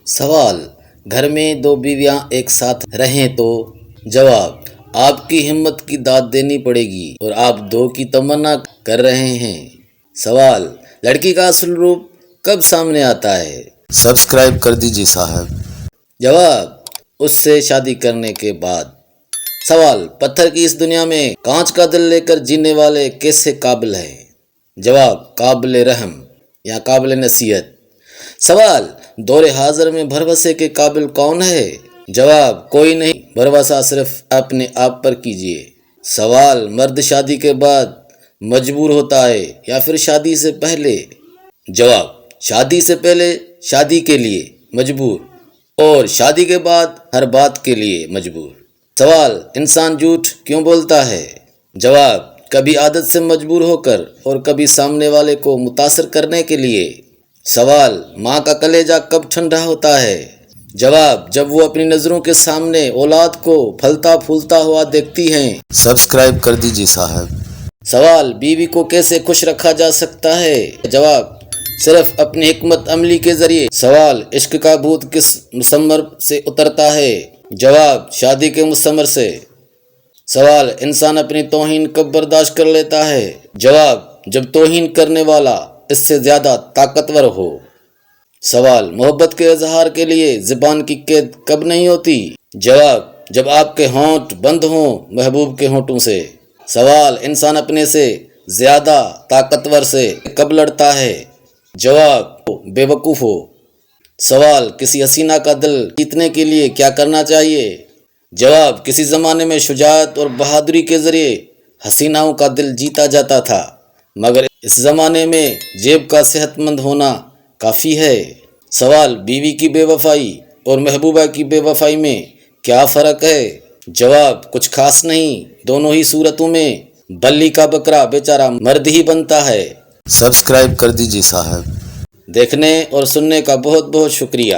سوال: گھر میں دو بیویاں ایک ساتھ رہیں تو؟ جواب: آپ کی ہمت کی داد دینی پڑے گی اور آپ دو کی تمنا کر رہے ہیں۔ سوال: لڑکی کا اصل روپ کب سامنے آتا ہے؟ سبسکرائب کر دیجیے صاحب۔ جواب: اس سے شادی کرنے کے بعد۔ سوال: پتھر کی اس دنیا میں کانچ کا دل لے کر جینے والے کیسے قابل ہیں؟ جواب: قابل رحم یا قابل نصیحت۔ سوال: دور حاضر میں بھروسے کے قابل کون ہے؟ جواب: کوئی نہیں، بھروسہ صرف اپنے آپ پر کیجیے۔ سوال: مرد شادی کے بعد مجبور ہوتا ہے یا پھر شادی سے پہلے؟ جواب: شادی سے پہلے شادی کے لیے مجبور اور شادی کے بعد ہر بات کے لیے مجبور۔ سوال: انسان جھوٹ کیوں بولتا ہے؟ جواب: کبھی عادت سے مجبور ہو کر اور کبھی سامنے والے کو متاثر کرنے کے لیے۔ سوال: ماں کا کلیجہ کب ٹھنڈا ہوتا ہے؟ جواب: جب وہ اپنی نظروں کے سامنے اولاد کو پھلتا پھولتا ہوا دیکھتی ہیں۔ سبسکرائب کر دیجیے صاحب۔ سوال: بیوی کو کیسے خوش رکھا جا سکتا ہے؟ جواب: صرف اپنی حکمت عملی کے ذریعے۔ سوال: عشق کا بھوت کس مسمر سے اترتا ہے؟ جواب: شادی کے مسمر سے۔ سوال: انسان اپنی توہین کب برداشت کر لیتا ہے؟ جواب: جب توہین کرنے والا اس سے زیادہ طاقتور ہو۔ سوال: محبت کے اظہار کے لیے زبان کی قید کب نہیں ہوتی؟ جواب: جب آپ کے ہونٹ بند ہوں محبوب کے ہونٹوں سے۔ سوال: انسان اپنے سے زیادہ طاقتور سے کب لڑتا ہے؟ جواب: بے وقوف ہو۔ سوال: کسی حسینہ کا دل جیتنے کے لیے کیا کرنا چاہیے؟ جواب: کسی زمانے میں شجاعت اور بہادری کے ذریعے حسیناؤں کا دل جیتا جاتا تھا، مگر اس زمانے میں جیب کا صحت مند ہونا کافی ہے۔ سوال: بیوی کی بے وفائی اور محبوبہ کی بے وفائی میں کیا فرق ہے؟ جواب: کچھ خاص نہیں، دونوں ہی صورتوں میں بلی کا بکرا بیچارہ مرد ہی بنتا ہے۔ سبسکرائب کر دیجیے صاحب۔ دیکھنے اور سننے کا بہت بہت شکریہ۔